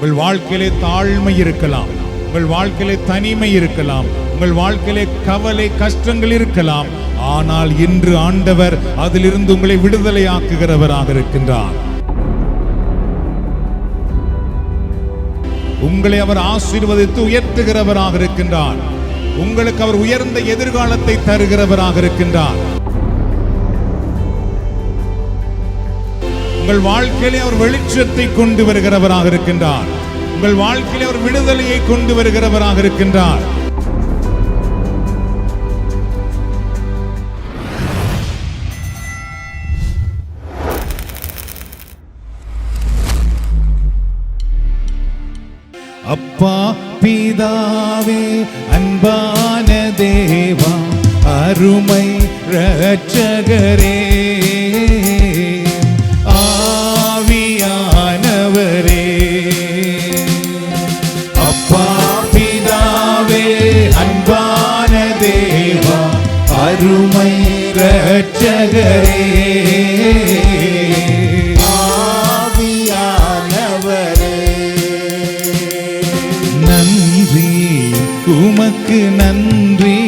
உங்கள் வாழ்க்கையிலே தாழ்மை இருக்கலாம், உங்கள் வாழ்க்கையிலே தனிமை இருக்கலாம், உங்கள் வாழ்க்கையிலே கவலை கஷ்டங்கள் இருக்கலாம். ஆனால் இன்று ஆண்டவர் அதிலிருந்து உங்களை விடுதலையாக்குகிறவராக இருக்கின்றார். உங்களை அவர் ஆசீர்வதித்து உயர்த்துகிறவராக இருக்கின்றார். உங்களுக்கு அவர் உயர்ந்த எதிர்காலத்தை தருகிறவராக இருக்கின்றார். உங்கள் வாழ்க்கையிலே அவர் வெளிச்சத்தை கொண்டு வருகிறவராக இருக்கின்றார். உங்கள் வாழ்க்கையிலே அவர் விடுதலையை கொண்டு வருகிறவராக இருக்கின்றார். அப்பா பிதாவே, அன்பான தேவா, அருமை இரட்சகரே, ஆவியானவரே. அப்பா பிதாவே, அன்பான தேவா, அருமை இரட்சகரே, உமக்கு நன்றி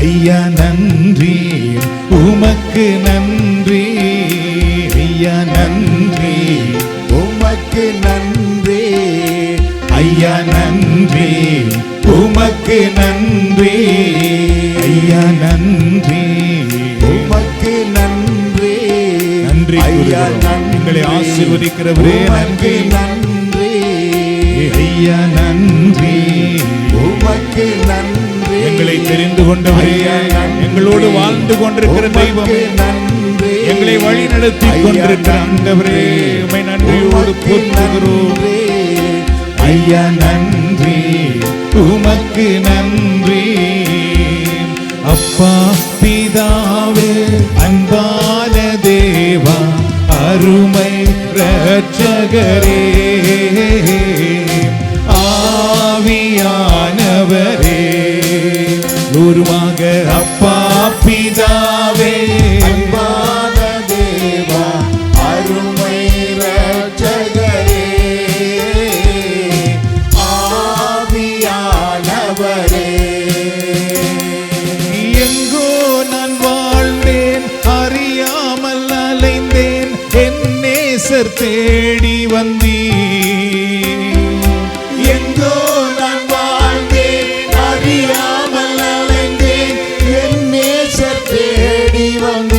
ஐயா, நன்றி உமக்கு நன்றி ஐயா, நன்றி உமக்கு நன்றி ஐயா, நன்றி உமக்கு நன்றி ஐயா, நன்றி உமக்கு நன்றி நன்றி ஐயா, எங்களை ஆசீர்வதிக்கிறவரே நன்றி, நன்றி ஐயா, நன்றி உமக்கு நன்றி. எங்களை தெரிந்து கொண்டவரே, எங்களோடு வாழ்ந்து கொண்டிருக்கிற தெய்வமே, எங்களை வழி நடத்தி கொண்டிருக்கிற ஆண்டவரே, உம்மை நன்றியோடு போற்றுகிறோம். ஐயா நன்றி, உமக்கு நன்றி. அப்பா பிதாவே, அன்பான தேவா, அருமை இரட்சகரே, ஆவியானவரே, உருவாக அப்பா பிதாவே, அன்பான தேவா, அருமை இரட்சகரே, ஆவியானவரே. எங்கோ நான் வாழ்ந்தேன், அறியாமல் அலைந்தேன், என் நேசர் தேடி வந்தீர். எங்கோ நான் வாழ்ந்தேன், அறியாமல் அலைந்தேன், என் நேசர் தேடி வந்தீர்.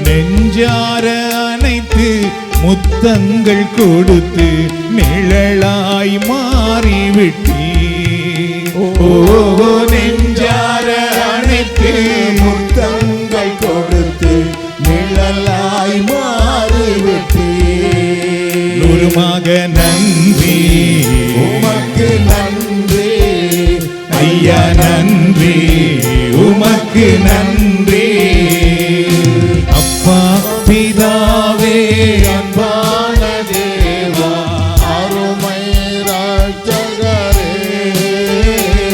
நெஞ்சார அணைத்து முத்தங்கள் கொடுத்து நிழலாய் மாறிவிட்டீர். ஓ நெஞ்சார அணைத்து முத்தங்கள் கொடுத்து நிழலாய் மாறிவிட்டீர். உருமாக நன்றி, உமக்கு நன்றி ஐயா, நன்றி உமக்கு நன்றி. அப்பா பிதாவே, அன்பான தேவா, அருமை இரட்சகரே,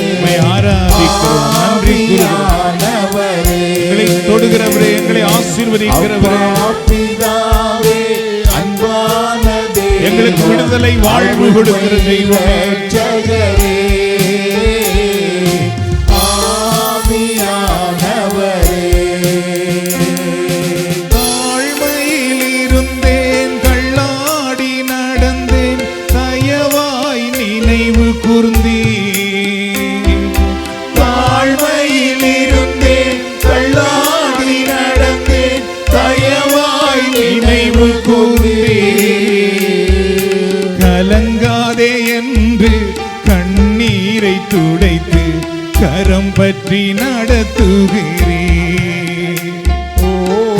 உம்மை ஆராதிக்கிறோம். நன்றி ஆவியானவரே, எங்களை தொடுகிறவரே, எங்களை ஆசீர்வதிக்கிறவரே, பிதாவே, அன்பான தேவா, எங்களுக்கு விடுதலை வாழ்வு கொடுக்கிற தெய்வமே, இரட்சகரே, ஆவியானவரே. தாழ்மையில் இருந்தேன், தள்ளாடி நடந்தேன், தயவாய் நினைவு கூர்ந்தீர். தாழ்மையில் இருந்தேன், தள்ளாடி நடந்தேன், தயவாய் நினைவு கூர்ந்தீர். கலங்காதே என்று கண்ணீரை துடைத்து கரம் பற்றி நடத்துகிறேன்.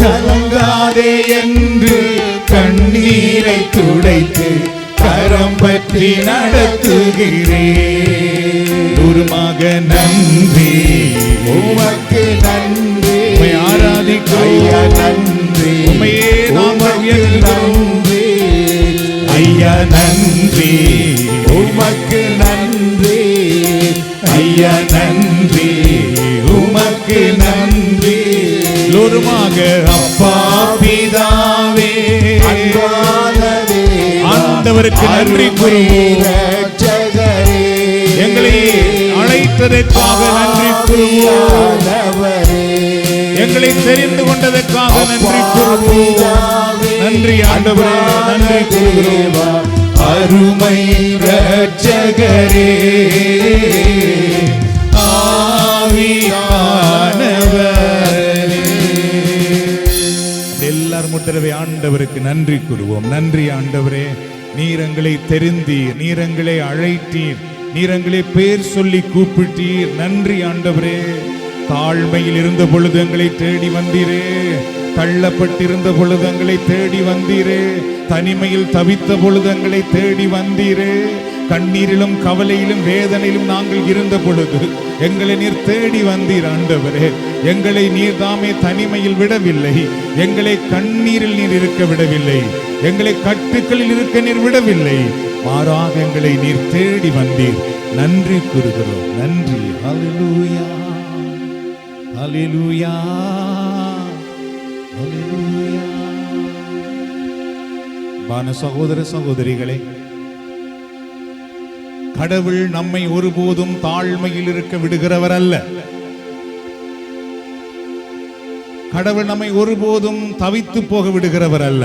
கலங்காதே என்று கண்ணீரை துடைத்து கரம் பற்றி நடத்துகிறேன். உருமாக நன்றி, உமக்கு நன்றி, உம்மை ஆராதிக்கிறோம். ஐயா நன்றி, உம்மையே நாங்கள் உமக்கு நன்றி, ஐயா நன்றி, உமக்கு நன்றி, ஐயா நன்றி, உமக்கு நன்றி. லோருமாக அப்பா பிதாவே, அன்பான தேவா, ஆண்டவருக்கு நன்றி கூறுவோம். இரட்சகரே, எங்களை அழைத்ததற்காக நன்றி கூறுவோம். எங்களை தெரிந்து கொண்டதற்காக நன்றி கூறுவோம். நன்றி ஆண்டவரே, நன்றி கூறுகிறோம். அருமை இரட்சகரே, ஆவியானவரே. எல்லாரும் ஒரு தடவை ஆண்டவருக்கு நன்றி கூறுவோம். நன்றி ஆண்டவரே, நீர் எங்களை தெரிந்தீர், நீர் எங்களை அழைத்தீர், நீர் எங்களை பேர் சொல்லி கூப்பிட்டீர். நன்றி ஆண்டவரே. தாழ்மையில் இருந்த பொழுது எங்களை தேடி வந்தீரே, தள்ளப்பட்டிருந்த பொழுது எங்களை தேடி வந்தீரே, தனிமையில் தவித்த பொழுது எங்களை தேடி வந்தீரே, கண்ணீரிலும் கவலையிலும் வேதனையிலும் நாங்கள் இருந்த பொழுது எங்களை நீர் தேடி வந்தீர் ஆண்டவரே. எங்களை நீர் தாமே தனிமையில் விடவில்லை, எங்களை கண்ணீரில் நீர் இருக்க விடவில்லை, எங்களை கட்டுக்களில் இருக்க நீர் விடவில்லை, மாறாக எங்களை நீர் தேடி வந்தீர். நன்றி கூறுகிறோம். நன்றி. ஹல்லேலூயா, ஹல்லேலூயா, ஹல்லேலூயா. பான சகோதர சகோதரிகளே, கடவுள் நம்மை ஒருபோதும் தாழ்மையில் இருக்க விடுகிறவர் அல்ல. கடவுள் நம்மை ஒருபோதும் தவித்து போக விடுகிறவர் அல்ல.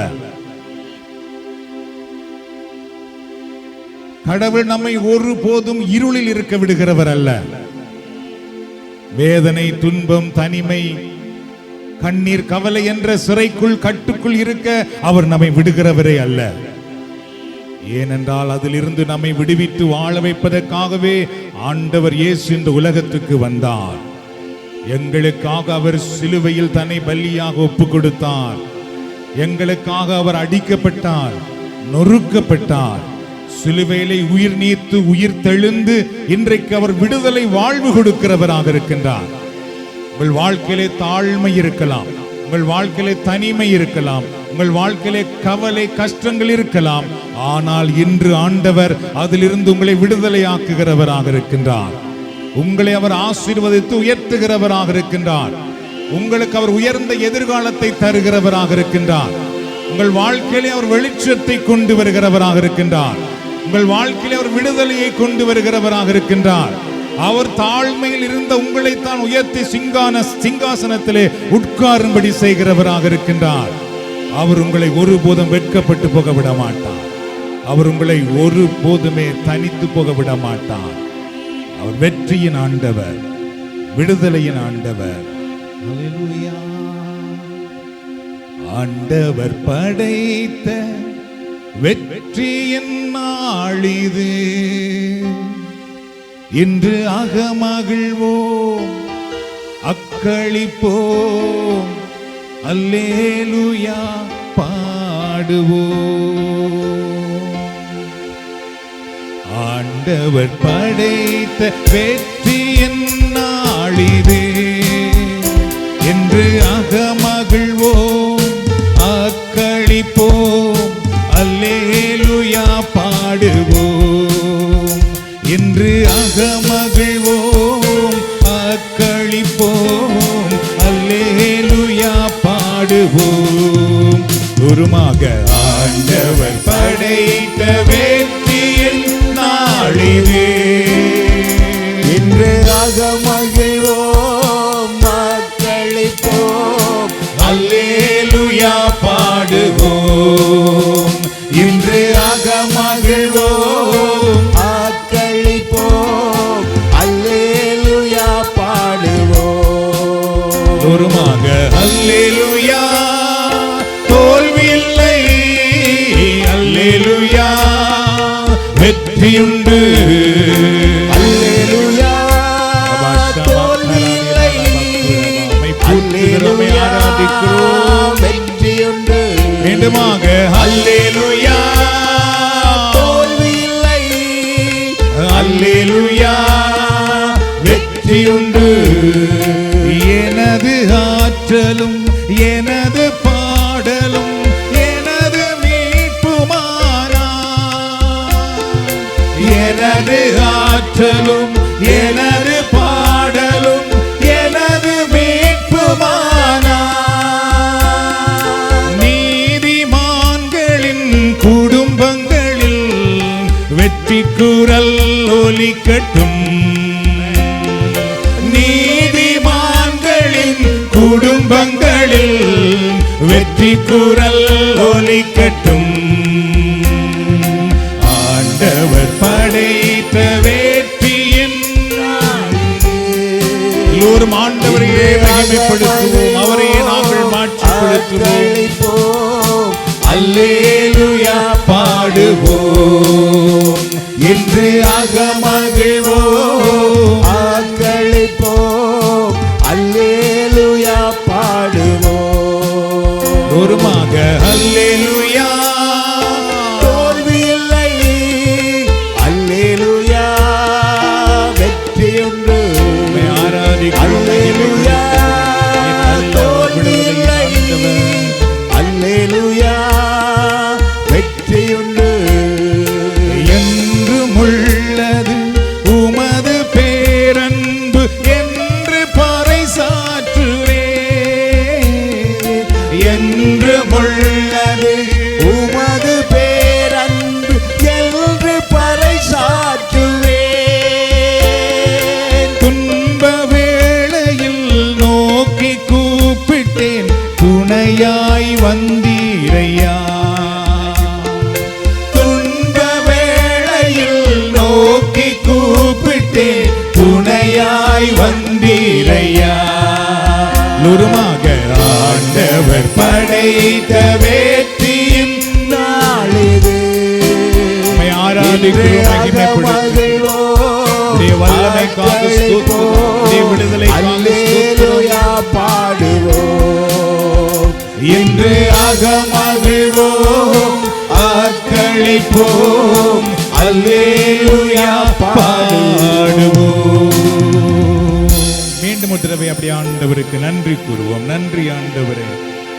கடவுள் நம்மை ஒருபோதும் இருளில் இருக்க விடுகிறவர் அல்ல. வேதனை, துன்பம், தனிமை, கண்ணீர், கவலை என்ற சிறைக்குள் கட்டுக்குள் இருக்க அவர் நம்மை விடுகிறவரே அல்ல. ஏனென்றால் அதிலிருந்து நம்மை விடுவித்து வாழ வைப்பதற்காகவே ஆண்டவர் இயேசு இந்த உலகத்துக்கு வந்தார். எங்களுக்காக அவர் சிலுவையில் தன்னை பலியாக ஒப்பு கொடுத்தார். எங்களுக்காக அவர் அடிக்கப்பட்டார், நொறுக்கப்பட்டார், சிலுவையிலே உயிர் நீத்து உயிர் தெழுந்து இன்றைக்கு அவர் விடுதலை வாழ்வு கொடுக்கிறவராக இருக்கின்றார். உங்கள் வாழ்க்கையிலே தாழ்மை இருக்கலாம், உங்கள் வாழ்க்கையிலே தனிமை இருக்கலாம், உங்கள் வாழ்க்கையிலே கவலை கஷ்டங்கள் இருக்கலாம். ஆனால் இன்று ஆண்டவர் அதிலிருந்து உங்களை விடுதலையாக்குகிறவராக இருக்கின்றார். உங்களை அவர் ஆசீர்வதித்து உயர்த்துகிறவராக இருக்கின்றார். உங்களுக்கு அவர் உயர்ந்த எதிர்காலத்தை தருகிறவராக இருக்கின்றார். உங்கள் வாழ்க்கையிலே அவர் வெளிச்சத்தை கொண்டு வருகிறவராக இருக்கின்றார். உங்கள் வாழ்க்கையிலே அவர் விடுதலையை கொண்டு வருகிறவராக இருக்கின்றார். அவர் தாழ்மையில் இருந்த உங்களைத்தான் உயர்த்தி சிங்காசனத்திலே உட்காரும்படி செய்கிறவராக இருக்கின்றார். அவர் உங்களை ஒருபோதும் வெட்கப்பட்டு போக விட மாட்டார். அவர் உங்களை ஒருபோதுமே தனித்து போக விட மாட்டார். அவர் வெற்றியின் ஆண்டவர், விடுதலையின் ஆண்டவர். ஹல்லேலூயா. ஆண்டவர் படைத்த வெற்றியின் நாளிது, இன்று அகமகிழ்வோம், அக்களிப்போம், அல்லேலூயா பாடுவோம். ஆண்டவர் படைத்த வெற்றியின் நாளிது, இன்று அகமகிழ்வோம், அக்களிப்போம், அல்லேலூயா பாடுவோம். இன்று அகமகிழ்வோம், அக்களிப்போம், அல்லேலூயா பாடுவோம். குருமாக ஆண்டவர் படைத்த வெற்றியின் நாளிது, இன்று அகமகிழ்வோம், அக்களிப்போம், அல்லேலூயா பாடுவோம். இன்று அகமகிழ்வோம், அக்களிப்போம், அல்லேலூயா பாடுவோம். குருமாக அல்லேலூயா, தோல்வியில்லை, அல்லேலூயா வெற்றியுண்டு, அல்லேலூயா தோல்வியில்லை, அல்லேலூயா வெற்றியுண்டு. மீண்டுமாக அல்லேலூயா தோல்வியில்லை, அல்லேலூயா வெற்றியுண்டு. எனது ஆற்றலும் எனது பாடலும் எனது மீட்புமானார். எனது ஆற்றலும் எனது பாடலும் எனது மீட்புமானார். நீதிமான்களின் குடும்பங்களில் ஒலிக்கட்டும். நீதிமான்களின் குடும்பங்களில் வெற்றி குரல் ஒலிக்கட்டும். ஆண்டவர் படைத்த வேற்றியின் எல்லோரும் ஆண்டவரையே மகிமைப்படுத்துவோம், அவரையே நாங்கள் மாட்சிப்படுத்துவோம். அல்லேலூயா பாடுவோம், என்று அகமகிழ்வோம், ஆக்களிப்போம். அல்லேலூயா பாடுவோம். ஒருமாக அல்லேலூயா. தோல்வி இல்லை. அல்லேலூயா வெற்றியுண்டு. அல்லேலூயா தோல்வி இல்லை. அல்லேலூயா வெற்றியுண்டு. என்றும் உள்ளது உமது பேரன்பு என்று பறைசாற்றுவே. என்றும் உள்ளது உமது பேரன்பு என்று பறைசாற்றுவேன். துன்ப வேளையில் நோக்கி கூப்பிட்டேன், துணையாய் வந்தீரையா. துன்ப வேளையில் நோக்கி கூப்பிட்டேன், துணையாய் வந்தீரையா. லுருமாக ஆண்டவர் படைத்த வேற்றியின் நாளிது. ஆராதிக்கிறோம், மகிமைப்படுத்துவோம். உடைய வல்லமைக்காக ஸ்தோத்திரம், உடைய விடுதலைக்காக அல்லேலூயா பாடுவோம், என்று அகமகிழ்வோம், ஆக்களிப்போம். அல்லேலூயா பாடுவோம். மீண்டும் ஒரு தடவை அப்படி ஆண்டவருக்கு நன்றி கூறுவோம். நன்றி ஆண்டவரே,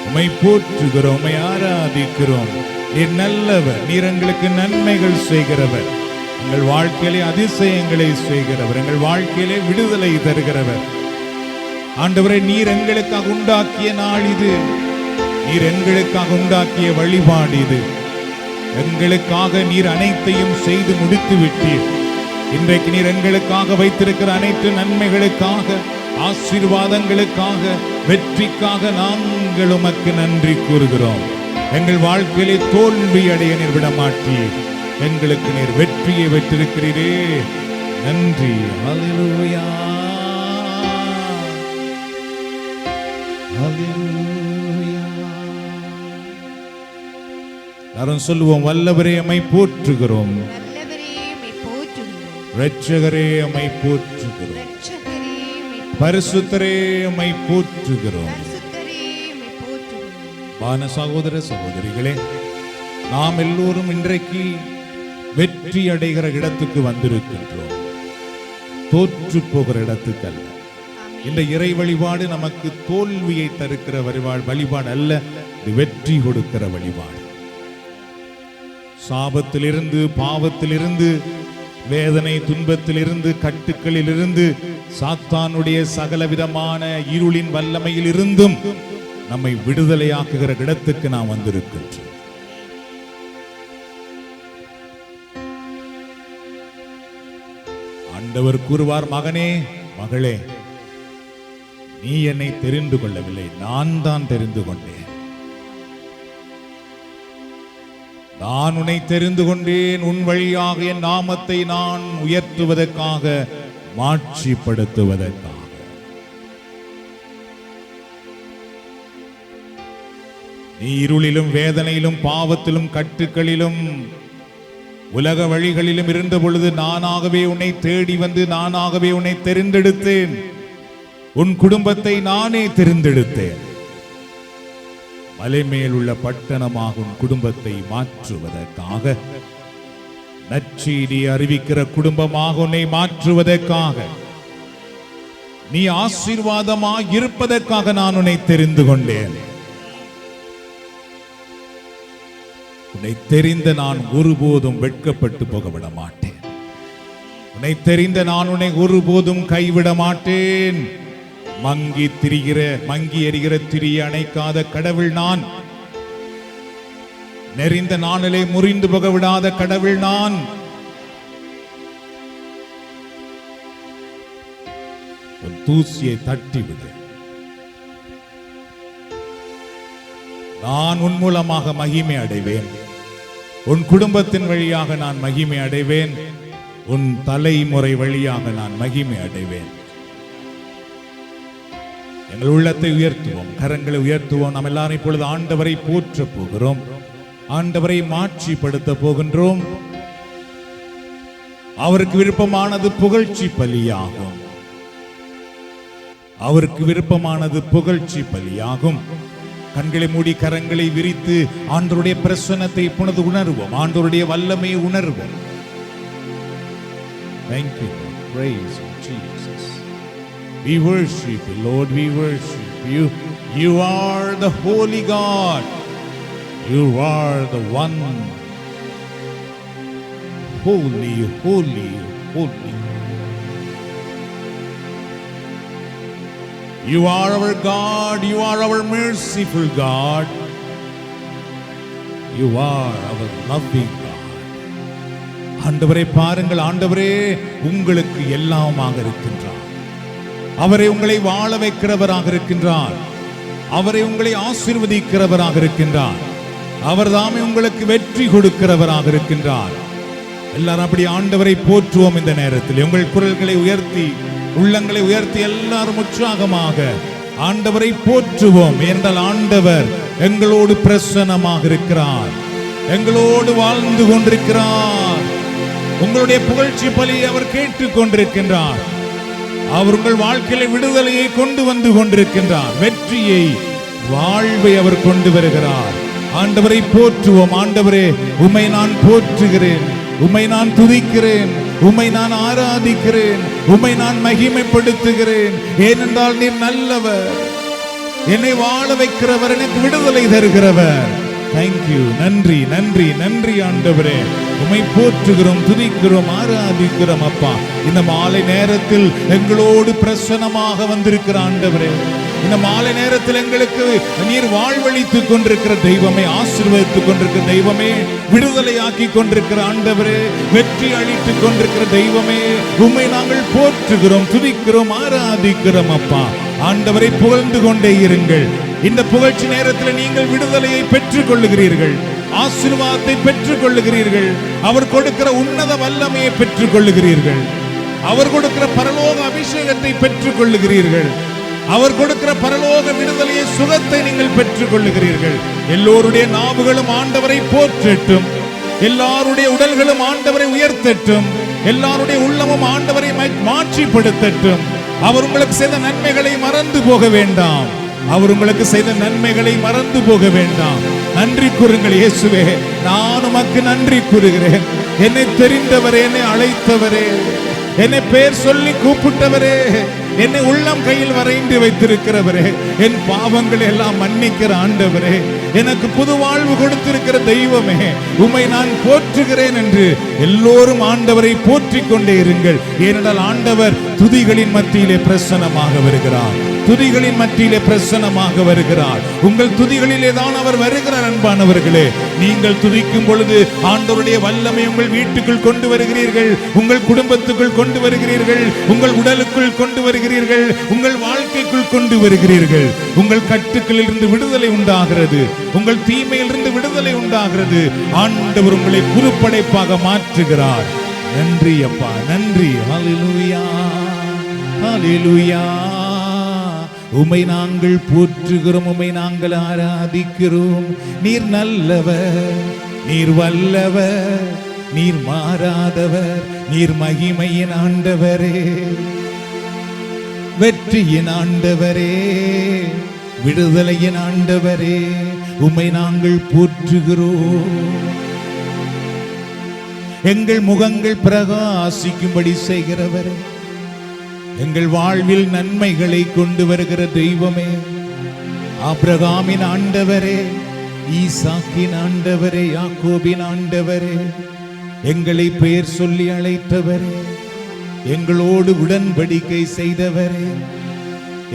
உம்மை போற்றுகிறோம், உம்மை ஆராதிக்கிறோம். நீர் நல்லவர், நீர் எங்களுக்கு நன்மைகள் செய்கிறவர், எங்கள் வாழ்க்கையிலே அதிசயங்களை செய்கிறவர், எங்கள் வாழ்க்கையிலே விடுதலை தருகிறவர். ஆண்டவரே, நீர் எங்களுக்காக உண்டாக்கிய நாள் இது, நீர் எங்களுக்காக உண்டாக்கிய வழிபாடு இது. எங்களுக்காக நீர் அனைத்தையும் செய்து முடித்து விட்டீர். இன்றைக்கு நீர் எங்களுக்காக வைத்திருக்கிற அனைத்து நன்மைகளுக்காக, ஆசீர்வாதங்களுக்காக, வெற்றிக்காக நாங்கள் உமக்கு நன்றி கூறுகிறோம். எங்கள் வாழ்க்கையிலே தோல்வி அடைய நீர் விட மாட்டீர், எங்களுக்கு நீர் வெற்றியை வைத்திருக்கிறீரே, நன்றி. அல்லேலூயா, அல்லேலூயா. எல்லாரும் சொல்லுவோம், வல்லவரே உம்மை போற்றுகிறோம், இரட்சகரே உம்மை போற்றுகிறோம், பரிசுத்தரே உம்மை போற்றுகிறோம். வான சகோதர சகோதரிகளே, நாம் எல்லோரும் இன்றைக்கு வெற்றி அடைகிற இடத்துக்கு வந்திருக்கின்றோம், தோற்று போகிற இடத்துக்கு அல்ல. இந்த இறை வழிபாடு நமக்கு தோல்வியை தருக்கிற வழிபாடு அல்ல, இது வெற்றி கொடுக்கிற வழிபாடு. சாபத்திலிருந்து, பாவத்திலிருந்து, வேதனை துன்பத்திலிருந்து, கட்டுக்களிலிருந்து, சாத்தானுடைய சகலவிதமான இருளின் வல்லமையில் இருந்தும் நம்மை விடுதலையாக்குகிற இடத்துக்கு நாம் வந்திருக்கின்றோம். ஆண்டவர் கூறுவார், மகனே மகளே, நீ என்னை தெரிந்து கொள்ளவில்லை, நான் தான் தெரிந்து கொண்டேன். நான் உன்னை தெரிந்து கொண்டேன், உன் வழியாக என் நாமத்தை நான் உயர்த்துவதற்காக, மாட்சிப்படுத்துவதற்காக. நீ இருளிலும், வேதனையிலும், பாவத்திலும், கட்டுக்களிலும், உலக வழிகளிலும் இருந்த பொழுது நானாகவே உன்னை தேடி வந்து நானாகவே உன்னை தெரிந்தெடுத்தேன். உன் குடும்பத்தை நானே தெரிந்தெடுத்தேன். மலை மேல் உள்ள பட்டணமாக உன் குடும்பத்தை மாற்றுவதற்காக, நற்செய்தி அறிவிக்கிற குடும்பமாக உன்னை மாற்றுவதற்காக, நீ ஆசீர்வாதமாக இருப்பதற்காக நான் உன்னை தெரிந்து கொண்டேன். உன்னை தெரிந்த நான் ஒருபோதும் வெட்கப்பட்டு போகவிட மாட்டேன். உன்னை தெரிந்த நான் உன்னை ஒருபோதும் கைவிட மாட்டேன். மங்கி எரிகிற திரிய அணைக்காத கடவுள் நான். நெறிந்த நாளிலே முறிந்து போக விடாத கடவுள் நான். தூசியை தட்டிவிடு. நான் உன் மூலமாக மகிமை அடைவேன். உன் குடும்பத்தின் வழியாக நான் மகிமை அடைவேன். உன் தலைமுறை வழியாக நான் மகிமை அடைவேன். எங்கள் உள்ளத்தை உயர்த்துவோம், கரங்களை உயர்த்துவோம். நாம் எல்லாரும் இப்பொழுது ஆண்டவரை போற்ற போகிறோம், ஆண்டவரை மாட்சிப்படுத்த போகின்றோம். அவருக்கு விருப்பமானது புகழ்ச்சி பலியாகும். அவருக்கு விருப்பமானது புகழ்ச்சி பலியாகும். கண்களை மூடி கரங்களை விரித்து ஆண்டவருடைய பிரசன்னத்தை இப்பொழுது உணர்வோம், ஆண்டவருடைய வல்லமையை உணர்வோம். Thank you, Lord. Praise you, Jesus. We worship you, Lord. We worship you. You are the holy God. You are the one. Holy, holy, holy. You are our God. You are our merciful God. You are our loving God. ஆண்டவரே பாருங்கள், ஆண்டவரே உங்களுக்கு எல்லாமாக இருக்கின்றார். அவரை உங்களை வாழ வைக்கிறவராக இருக்கின்றார். அவரை உங்களை ஆசீர்வதிக்கிறவராக இருக்கின்றார். அவர் தாமே உங்களுக்கு வெற்றி கொடுக்கிறவராக இருக்கின்றார். எல்லாரும் அப்படி ஆண்டவரை போற்றுவோம். இந்த நேரத்தில் உங்கள் குரல்களை உயர்த்தி, உள்ளங்களை உயர்த்தி எல்லாரும் உற்சாகமாக ஆண்டவரை போற்றுவோம். என்றால் ஆண்டவர் எங்களோடு பிரசன்னமாக இருக்கிறார், எங்களோடு வாழ்ந்து கொண்டிருக்கிறார். உங்களுடைய புகழ்ச்சி பலியை அவர் கேட்டுக் கொண்டிருக்கின்றார். அவர் உங்கள் வாழ்க்கையில விடுதலையை கொண்டு வந்து கொண்டிருக்கின்றார். வெற்றியை, வாழ்வை அவர் கொண்டு வருகிறார். ஆண்டவரை போற்றுவோம். ஆண்டவரே, உம்மை நான் போற்றுகிறேன், உம்மை நான் துதிக்கிறேன், உம்மை நான் ஆராதிக்கிறேன், உம்மை நான் மகிமைப்படுத்துகிறேன். ஏனென்றால் நீர் நல்லவர், என்னை வாழ வைக்கிறவர், எனக்கு விடுதலை தருகிறவர். தேங்க்யூ. நன்றி, நன்றி, நன்றி ஆண்டவரே. உம்மை போற்றுகிறோம், துதிக்கிறோம், ஆராதிக்கிறோம். அப்பா, இந்த மாலை நேரத்தில் எங்களோடு பிரசன்னமாக வந்திருக்கிற ஆண்டவரே, இந்த மாலை நேரத்தில் எங்களுக்கு நீர் வாழ்வழித்துக் கொண்டிருக்கிற தெய்வமே, ஆசீர்வதித்துக் கொண்டிருக்கிற தெய்வமே, விடுதலையாக்கி கொண்டிருக்கிற ஆண்டவரே, வெற்றி அளித்துக் கொண்டிருக்கிற தெய்வமே, உம்மை நாங்கள் போற்றுகிறோம், துதிக்கிறோம், ஆராதிக்கிறோம். அப்பா, ஆண்டவரை புகழ்ந்து கொண்டே இருங்கள். இந்த புகழ்ச்சி நேரத்தில் நீங்கள் விடுதலையை பெற்றுக் கொள்ளுகிறீர்கள், ஆசீர்வாதத்தை பெற்றுக் கொள்ளுகிறீர்கள். அவர் கொடுக்கிற உன்னத வல்லமையை பெற்றுக் கொள்ளுகிறீர்கள். அவர் கொடுக்கிற பரலோக அபிஷேகத்தை பெற்றுக் கொள்ளுகிறீர்கள். அவர் கொடுக்கிற பரலோக விடுதலையை, சுகத்தை நீங்கள் பெற்றுக் கொள்ளுகிறீர்கள். எல்லோருடைய நாவுகளும் ஆண்டவரை போற்றட்டும், எல்லாருடைய உடல்களும் ஆண்டவரை உயர்த்தட்டும், எல்லாருடைய உள்ளமும் ஆண்டவரை மாட்சிப்படுத்தட்டும். அவர் உங்களுக்கு செய்த நன்மைகளை மறந்து போக வேண்டாம். அவர் உங்களுக்கு செய்த நன்மைகளை மறந்து போக வேண்டாம். நன்றி கூறுங்கள். இயேசுவே, நான் உமக்கு நன்றி கூறுகிறேன். என்னை தெரிந்தவரே, என்னை அழைத்தவரே, என்னை பேர் சொல்லி கூப்பிட்டவரே, என்னை உள்ளம் கையில் வரைந்து வைத்திருக்கிறவரே, என் பாவங்களை எல்லாம் மன்னிக்கிற ஆண்டவரே, எனக்கு புது வாழ்வு கொடுத்திருக்கிற தெய்வமே, உம்மை நான் போற்றுகிறேன் என்று எல்லோரும் ஆண்டவரை போற்றிக் கொண்டே இருங்கள். ஏனென்றால் ஆண்டவர் துதிகளின் மத்தியிலே பிரசன்னமாக வருகிறார், துதிகளின் மத்தியிலே பிரசன்னமாக வருகிறார். உங்கள் துதிகளிலே தான் அவர் வருகிறார். அன்பானவர்களே, நீங்கள் துதிக்கும் பொழுது ஆண்டவருடைய வல்லமை உங்கள் வீட்டுக்குள் கொண்டு வருகிறீர்கள், உங்கள் குடும்பத்துக்குள் கொண்டு வருகிறீர்கள், உங்கள் உடலுக்குள் கொண்டு வருகிறீர்கள், உங்கள் வாழ்க்கைக்குள் கொண்டு வருகிறீர்கள். உங்கள் கட்டுக்களில் இருந்து விடுதலை உண்டாகிறது, உங்கள் தீமையிலிருந்து விடுதலை உண்டாகிறது. ஆண்டவர் உங்களை புதுப்படைப்பாக மாற்றுகிறார். நன்றி அப்பா, நன்றி. ஹல்லேலூயா, ஹல்லேலூயா. உம்மை நாங்கள் போற்றுகிறோம், உம்மை நாங்கள் ஆராதிக்கிறோம். நீர் நல்லவர், நீர் வல்லவர், நீர் மாறாதவர், நீர் மகிமையின் ஆண்டவரே, வெற்றியின் ஆண்டவரே, விடுதலையின் ஆண்டவரே, உம்மை நாங்கள் போற்றுகிறோம். எங்கள் முகங்கள் பிரகாசிக்கும்படி செய்கிறவரே, எங்கள் வாழ்வில் நன்மைகளை கொண்டு வருகிற தெய்வமே, ஆபிரகாமின் ஆண்டவரே, ஈசாக்கின் ஆண்டவரே, யாக்கோபின் ஆண்டவரே, எங்களை பெயர் சொல்லி அழைத்தவரே, எங்களோடு உடன்படிக்கை செய்தவரே,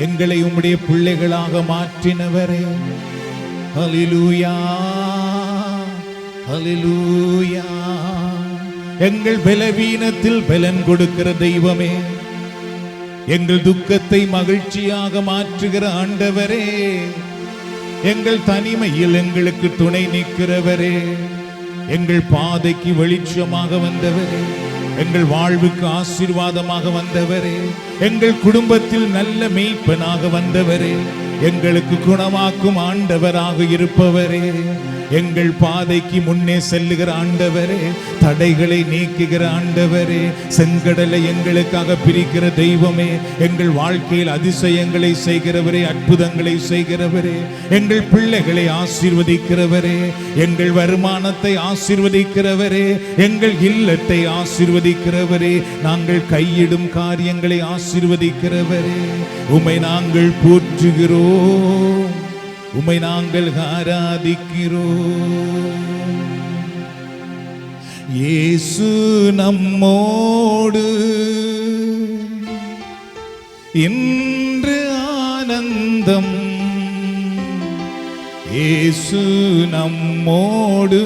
எங்களை உம்முடைய பிள்ளைகளாக மாற்றினவரே, ஹல்லேலூயா, ஹல்லேலூயா. எங்கள் பலவீனத்தில் பலன் கொடுக்கிற தெய்வமே, எங்கள் துக்கத்தை மகிழ்ச்சியாக மாற்றுகிற ஆண்டவரே, எங்கள் தனிமையில் எங்களுக்கு துணை நிற்கிறவரே, எங்கள் பாதைக்கு வெளிச்சமாக வந்தவரே, எங்கள் வாழ்வுக்கு ஆசீர்வாதமாக வந்தவரே, எங்கள் குடும்பத்தில் நல்ல மேய்ப்பனாக வந்தவரே, எங்களுக்கு குணமாக்கும் ஆண்டவராக இருப்பவரே, எங்கள் பாதைக்கு முன்னே செல்லுகிற ஆண்டவரே, தடைகளை நீக்குகிற ஆண்டவரே, செங்கடலை எங்களுக்காக பிரிக்கிற தெய்வமே, எங்கள் வாழ்க்கையில் அதிசயங்களை செய்கிறவரே, அற்புதங்களை செய்கிறவரே, எங்கள் பிள்ளைகளை ஆசீர்வதிக்கிறவரே, எங்கள் வருமானத்தை ஆசீர்வதிக்கிறவரே, எங்கள் இல்லத்தை ஆசீர்வதிக்கிறவரே, நாங்கள் கையிடும் காரியங்களை ஆசீர்வதிக்கிறவரே, உம்மை நாங்கள் போற்றுகிறோம், உம்மை நாங்கள் ஆராதிக்கிறோம். இயேசு நம்மோடு இன்று ஆனந்தம், இயேசு நம்மோடு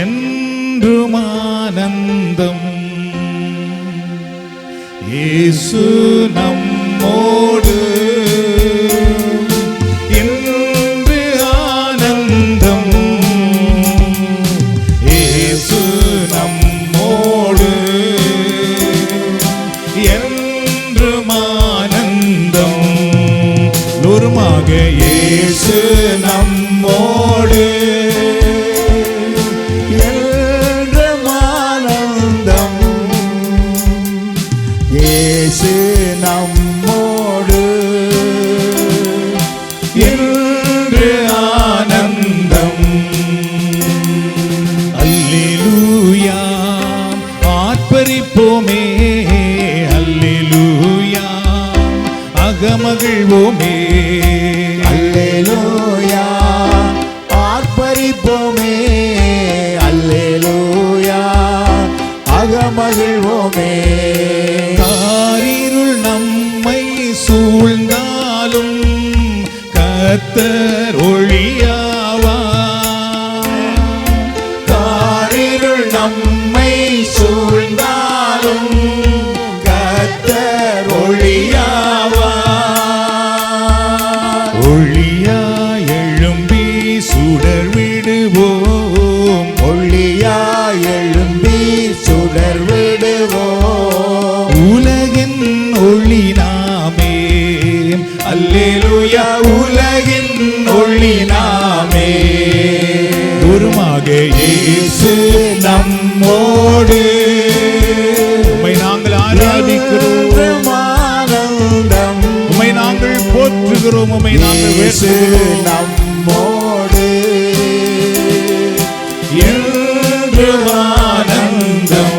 என்றும் ஆனந்தம், இயேசு நம்மோடு என்று ஆனந்தம், இயேசு நம்மோடு என்றும் ஆனந்தம். லோருமாக இயேசு நம்மோடு என்றும் ஆனந்தம், இயேசு நம்மோடு என்று ஆனந்தம். அல்லேலூயா ஆர்ப்பரிப்போமே, அல்லேலூயா அகமகிழ்வோமே, அல்லேலூயா ஆர்ப்பரிப்போமே, அல்லேலூயா அகமகிழ்வோமே. காரிருள் நம்மை சூழ்ந்தாலும் கர்த்தர் ஒளியாவார், காரிருள் நம்மை சூழ்ந்தாலும் கர்த்தர் ஒளியாவார். ஒளியாய் எழும்பி சுடர் விடுவோம், ஒளியாய் எழும்பி சுடர் விடுவோம். உலகின் ஒளி நாமே, அல்லேலூயா உலகின் ஒளி நாமே. குருமாக இயேசு நம்மோடு, உம்மை நாங்கள் ஆராதிக்கிறோம், ஆனந்தம், உம்மை நாங்கள் போற்றுகிறோம், உம்மை நாங்கள் இயேசு வேண்டுகிறோம். நம்மோடு என்றும் ஆனந்தம்.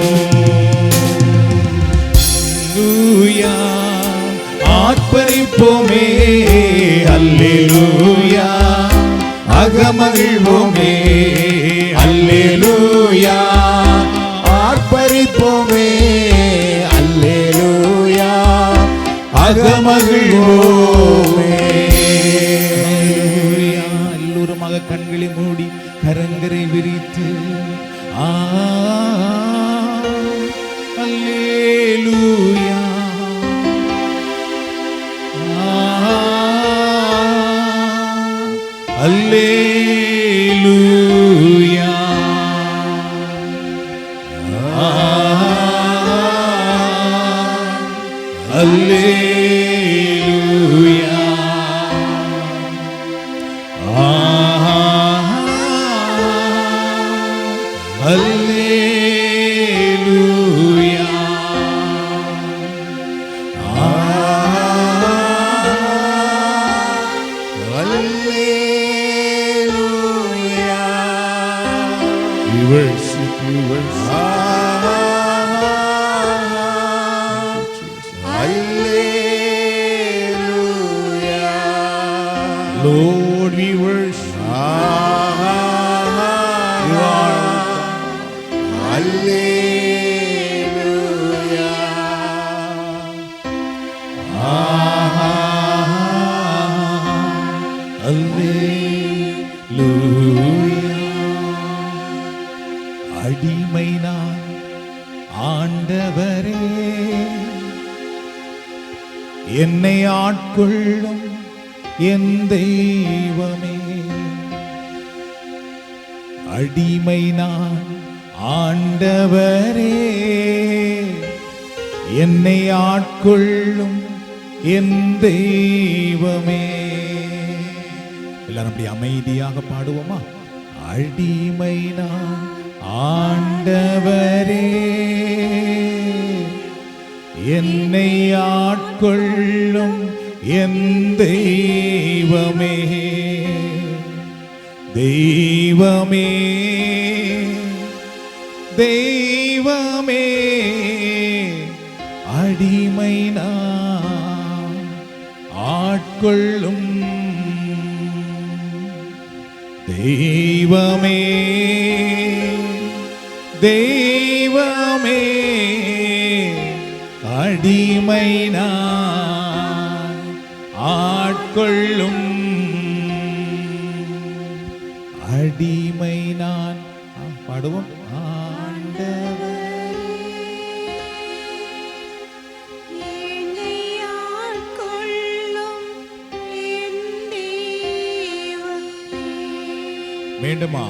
அல்லேலூயா ஆர்ப்பரிப்போமே, அல்லேலூயா அகமகிழ்வோமே, அல்லேலூயா ஆர்ப்பரிப்போமே, அல்லேலூயா அகமகிழ்வோமே. அல்லேலூயா. எல்லோருமாக கண்களை மூடி கரங்களை விரித்து அல்லேலூயா, அல்லேலூயா, அல்லேலூயா, அல்லேலூயா, Hallelujah. we worship you, Hallelujah. Lord, we worship you. You are அல்லேலூயா. அடிமை நான் ஆண்டவரே என்னை ஆட்கொள்ளும் என் தெய்வமே, அடிமை நான். ஆண்டவரே என்னை ஆட்கொள்ளும் என் தெய்வமே. எல்லாரும் அப்படி அமைதியாக பாடுவோமா? அடிமை நான் ஆண்டவரே என்னை ஆட்கொள்ளும் என் தெய்வமே, தெய்வமே தெய்வமே, அடிமை நான் ஆட்கொள்ளும் தெய்வமே, தெய்வமே, அடிமை நான் ஆட்கொள்ளும் அடிமை நான். பாடுவோம். வேண்டுமா?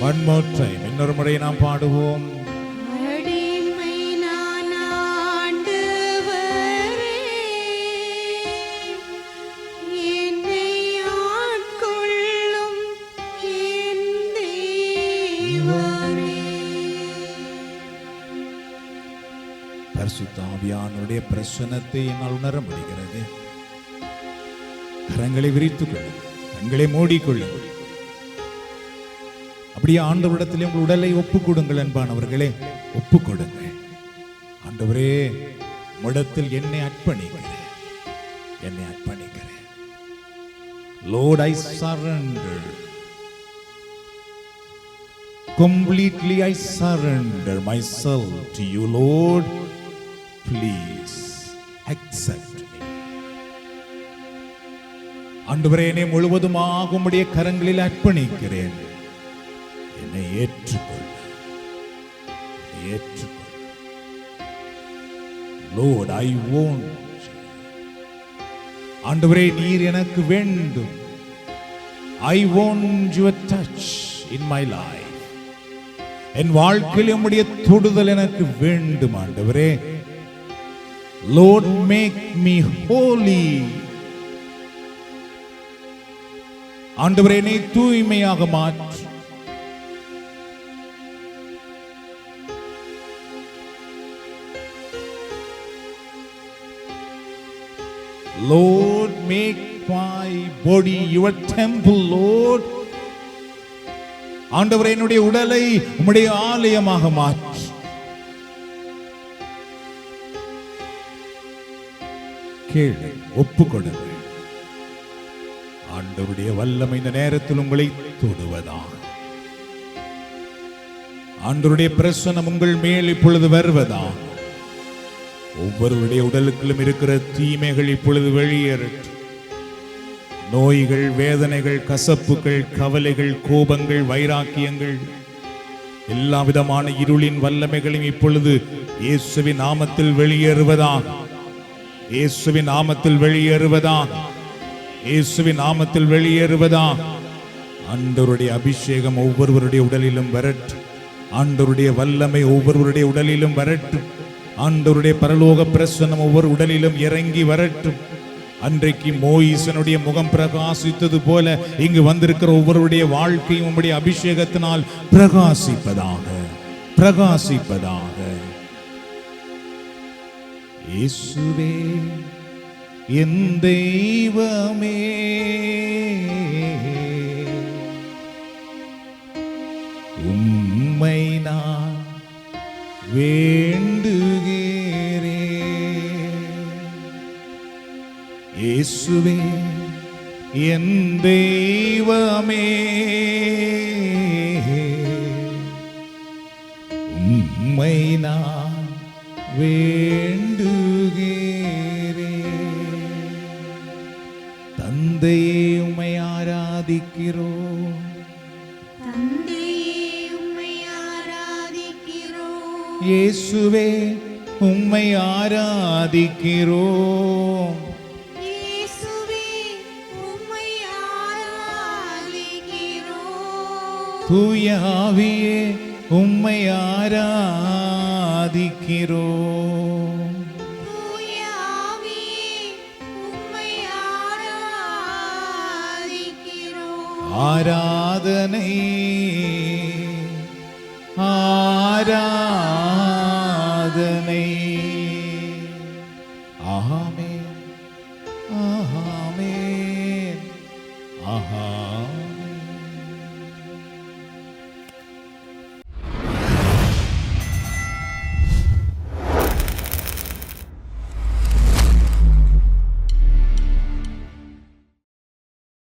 One more time. இன்னொரு முறை நாம் பாடுவோம். அடிமை நான் ஆண்டவரே, என்னை ஆட்கொள்ளும் என் தெய்வமே. பரிசுத்த ஆவியானவருடைய பிரசன்னத்தை என்னால் உணர முடிகிறது. கரங்களை விரித்துக் கொள்ளுங்கள், கண்களை மூடிக்கொள்ளுங்கள். அப்படியே ஆண்டவரிடத்தில் உங்கள் உடலை ஒப்புக் கொடுங்கள். அன்பானவர்களே, ஒப்புக் கொடுங்கள். ஆண்டவரே, உம்மிடத்தில் என்னை அர்ப்பணிக்கிறேன், என்னை அர்ப்பணிக்கிறேன். Lord, I surrender. Completely I surrender myself to you, Lord. Please accept me. ஆண்டவரே, என்னை முழுவதுமாக உம்முடைய கரங்களில் அர்ப்பணிக்கிறேன். என்னை ஏற்றுக்கொள், ஏற்றுக்கொள். Lord, I want you. ஆண்டவரே, நீர் எனக்கு வேண்டும். I want your touch in my life. என் வாழ்க்கையில் உம்முடைய தொடுதல் எனக்கு வேண்டும். ஆண்டவரே, Lord, make me holy. ஆண்டவரே, என்னை தூய்மையாக மாற்று. Lord, make my body your temple, Lord. ஆண்டவரே, என்னுடைய உடலை உம்முடைய ஆலயமாக மாற்று. கேளு, ஒப்புக்கொடுங்கள். ஆண்டவருடைய வல்லமை இந்த நேரத்தில் உங்களை தொடுவதாக. ஆண்டவருடைய பிரசன்னம் உங்கள் மேல் இப்பொழுது வருவதாக. ஒவ்வொருவருடைய உடலுக்குள்ளும் இருக்கிற தீமைகள் இப்பொழுது வெளியேறட்டும். நோய்கள், வேதனைகள், கசப்புகள், கவலைகள், கோபங்கள், வைராக்கியங்கள், எல்லா விதமான இருளின் வல்லமைகளையும் இப்பொழுது இயேசுவின் நாமத்தில் வெளியேறுவதாக, இயேசுவின் நாமத்தில் வெளியேறுவதாக, இயேசுவின் நாமத்தில் வெளியேறுவதாக. ஆண்டவருடைய அபிஷேகம் ஒவ்வொருவருடைய உடலிலும் வரட்டும். ஆண்டவருடைய வல்லமை ஒவ்வொருவருடைய உடலிலும் வரட்டும். ஆண்டவருடைய பரலோக பிரசன்னம் ஒவ்வொரு உடலிலும் இறங்கி வரட்டும். அன்றைக்கு மோயிசனுடைய முகம் பிரகாசித்தது போல இங்கு வந்திருக்கிற ஒவ்வொருடைய வாழ்க்கையும் உம்முடைய அபிஷேகத்தினால் பிரகாசிப்பதாக, பிரகாசிப்பதாக. இயேசுவே என் தெய்வமே, உம்மை நான் வேண்டுகிறேன். இயேசுவே என் தெய்வமே, உம்மை நான் வேண்டுகிறேன். தந்தையே உம்மை ஆராதிக்கிறோம். தந்தையே உம்மை ஆராதிக்கிறோம். இயேசுவே உம்மை ஆராதிக்கிறோம். இயேசுவே உம்மை ஆராதிக்கிறோம். தூய ஆவியே உம்மை ஆராதிக்கிறோம். தூய ஆவியே உம்மை ஆராதிக்கிறோம். ஆராதனை ஆராதனை